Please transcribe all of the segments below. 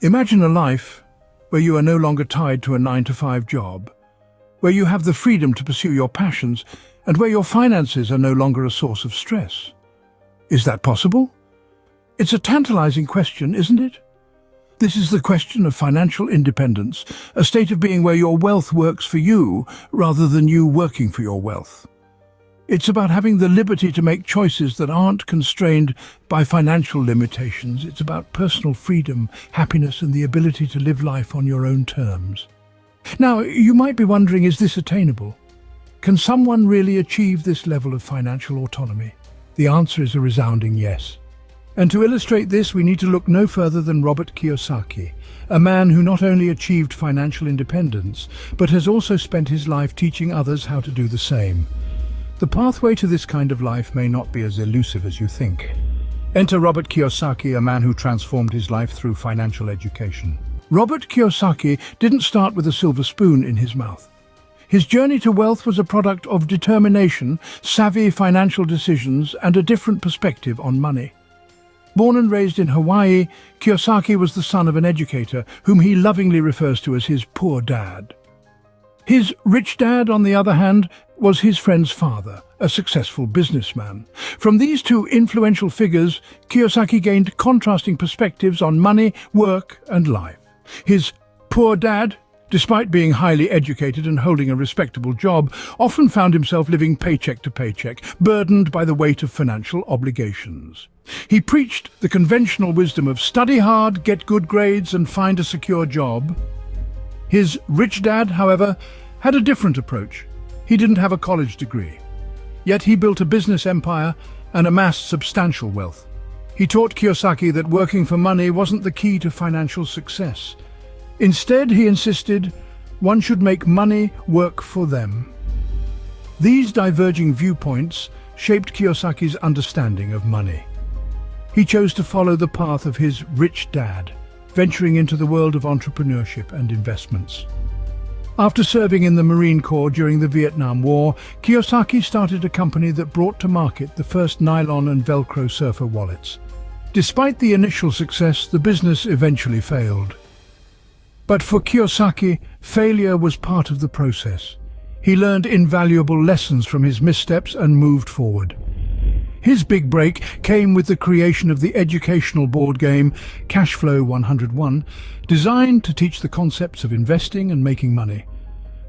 Imagine a life where you are no longer tied to a 9-to-5 job, where you have the freedom to pursue your passions, and where your finances are no longer a source of stress. Is that possible? It's a tantalizing question, isn't it? This is the question of financial independence, a state of being where your wealth works for you rather than you working for your wealth. It's about having the liberty to make choices that aren't constrained by financial limitations. It's about personal freedom, happiness, and the ability to live life on your own terms. Now, you might be wondering, is this attainable? Can someone really achieve this level of financial autonomy? The answer is a resounding yes. And to illustrate this, we need to look no further than Robert Kiyosaki, a man who not only achieved financial independence, but has also spent his life teaching others how to do the same. The pathway to this kind of life may not be as elusive as you think. Enter Robert Kiyosaki, a man who transformed his life through financial education. Robert Kiyosaki didn't start with a silver spoon in his mouth. His journey to wealth was a product of determination, savvy financial decisions, and a different perspective on money. Born and raised in Hawaii, Kiyosaki was the son of an educator whom he lovingly refers to as his poor dad. His rich dad, on the other hand, was his friend's father, a successful businessman. From these two influential figures, Kiyosaki gained contrasting perspectives on money, work, and life. His poor dad, despite being highly educated and holding a respectable job, often found himself living paycheck to paycheck, burdened by the weight of financial obligations. He preached the conventional wisdom of study hard, get good grades, and find a secure job. His rich dad, however, had a different approach. He didn't have a college degree. Yet he built a business empire and amassed substantial wealth. He taught Kiyosaki that working for money wasn't the key to financial success. Instead, he insisted one should make money work for them. These diverging viewpoints shaped Kiyosaki's understanding of money. He chose to follow the path of his rich dad, venturing into the world of entrepreneurship and investments. After serving in the Marine Corps during the Vietnam War, Kiyosaki started a company that brought to market the first nylon and Velcro surfer wallets. Despite the initial success, the business eventually failed. But for Kiyosaki, failure was part of the process. He learned invaluable lessons from his missteps and moved forward. His big break came with the creation of the educational board game Cashflow 101, designed to teach the concepts of investing and making money.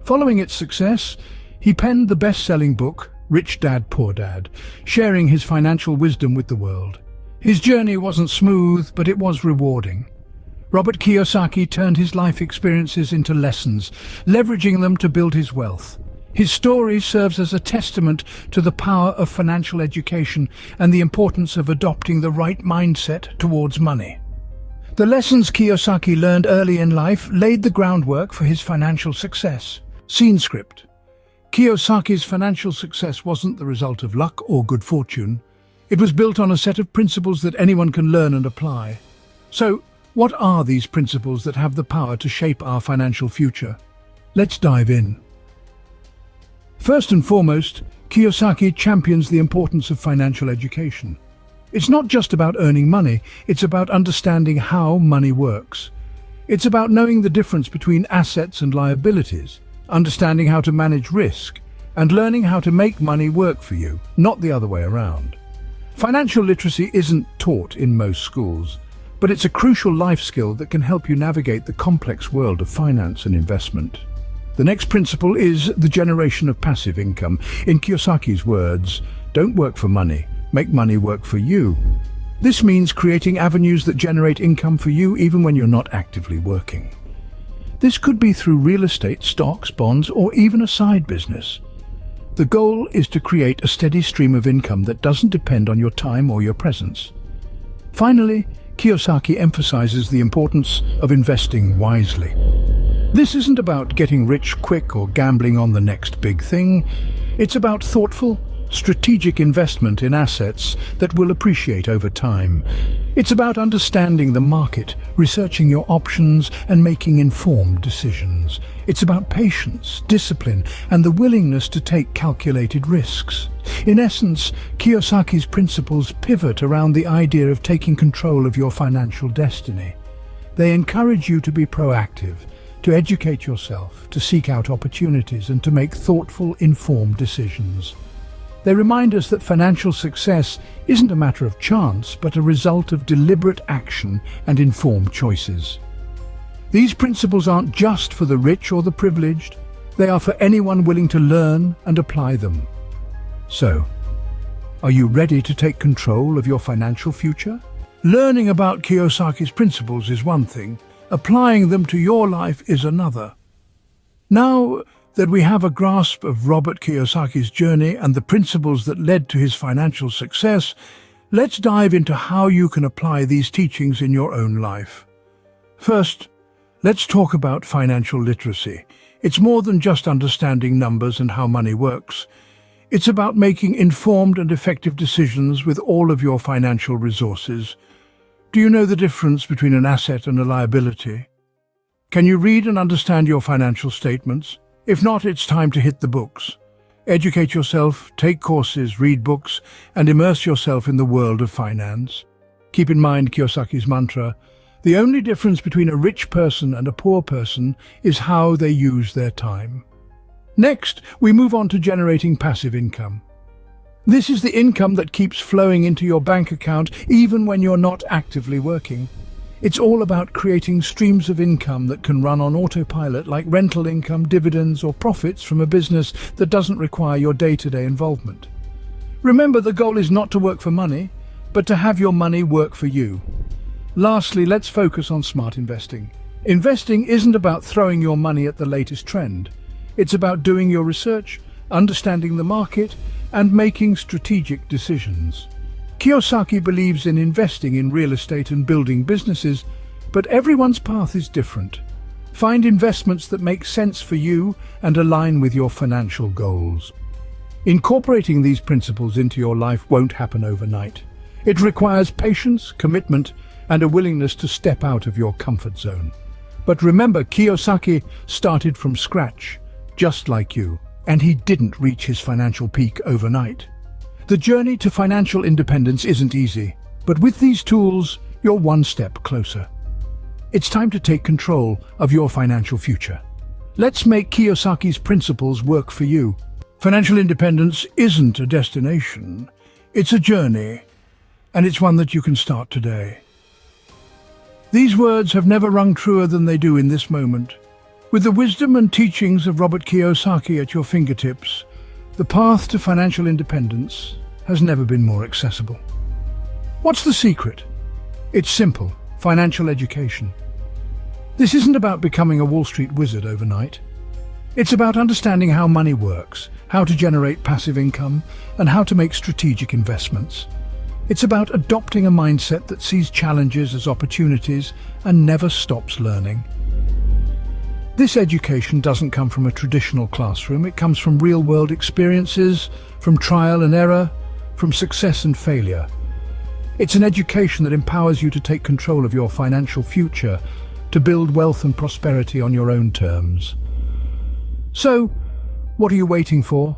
Following its success, he penned the best-selling book, Rich Dad, Poor Dad, sharing his financial wisdom with the world. His journey wasn't smooth, but it was rewarding. Robert Kiyosaki turned his life experiences into lessons, leveraging them to build his wealth. His story serves as a testament to the power of financial education and the importance of adopting the right mindset towards money. The lessons Kiyosaki learned early in life laid the groundwork for his financial success. Scene script. Kiyosaki's financial success wasn't the result of luck or good fortune. It was built on a set of principles that anyone can learn and apply. So, what are these principles that have the power to shape our financial future? Let's dive in. First and foremost, Kiyosaki champions the importance of financial education. It's not just about earning money, it's about understanding how money works. It's about knowing the difference between assets and liabilities, understanding how to manage risk, and learning how to make money work for you, not the other way around. Financial literacy isn't taught in most schools, but it's a crucial life skill that can help you navigate the complex world of finance and investment. The next principle is the generation of passive income. In Kiyosaki's words, don't work for money, make money work for you. This means creating avenues that generate income for you even when you're not actively working. This could be through real estate, stocks, bonds, or even a side business. The goal is to create a steady stream of income that doesn't depend on your time or your presence. Finally, Kiyosaki emphasizes the importance of investing wisely. This isn't about getting rich quick or gambling on the next big thing. It's about thoughtful, strategic investment in assets that will appreciate over time. It's about understanding the market, researching your options, and making informed decisions. It's about patience, discipline, and the willingness to take calculated risks. In essence, Kiyosaki's principles pivot around the idea of taking control of your financial destiny. They encourage you to be proactive, to educate yourself, to seek out opportunities, and to make thoughtful, informed decisions. They remind us that financial success isn't a matter of chance, but a result of deliberate action and informed choices. These principles aren't just for the rich or the privileged. They are for anyone willing to learn and apply them. So, are you ready to take control of your financial future? Learning about Kiyosaki's principles is one thing. Applying them to your life is another. Now that we have a grasp of Robert Kiyosaki's journey and the principles that led to his financial success, let's dive into how you can apply these teachings in your own life. First, let's talk about financial literacy. It's more than just understanding numbers and how money works. It's about making informed and effective decisions with all of your financial resources. Do you know the difference between an asset and a liability? Can you read and understand your financial statements? If not, it's time to hit the books. Educate yourself, take courses, read books, and immerse yourself in the world of finance. Keep in mind Kiyosaki's mantra: the only difference between a rich person and a poor person is how they use their time. Next, we move on to generating passive income. This is the income that keeps flowing into your bank account even when you're not actively working. It's all about creating streams of income that can run on autopilot, like rental income, dividends, or profits from a business that doesn't require your day-to-day involvement. Remember, the goal is not to work for money, but to have your money work for you. Lastly, let's focus on smart investing. Investing isn't about throwing your money at the latest trend. It's about doing your research, understanding the market, and making strategic decisions. Kiyosaki believes in investing in real estate and building businesses, but everyone's path is different. Find investments that make sense for you and align with your financial goals. Incorporating these principles into your life won't happen overnight. It requires patience, commitment, and a willingness to step out of your comfort zone. But remember, Kiyosaki started from scratch, just like you, and he didn't reach his financial peak overnight. The journey to financial independence isn't easy, but with these tools, you're one step closer. It's time to take control of your financial future. Let's make Kiyosaki's principles work for you. Financial independence isn't a destination, it's a journey, and it's one that you can start today. These words have never rung truer than they do in this moment. With the wisdom and teachings of Robert Kiyosaki at your fingertips, the path to financial independence has never been more accessible. What's the secret? It's simple: financial education. This isn't about becoming a Wall Street wizard overnight. It's about understanding how money works, how to generate passive income, and how to make strategic investments. It's about adopting a mindset that sees challenges as opportunities and never stops learning. This education doesn't come from a traditional classroom. It comes from real-world experiences, from trial and error, from success and failure. It's an education that empowers you to take control of your financial future, to build wealth and prosperity on your own terms. So, what are you waiting for?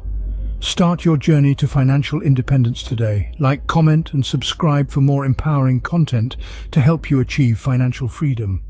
Start your journey to financial independence today. Like, comment, and subscribe for more empowering content to help you achieve financial freedom.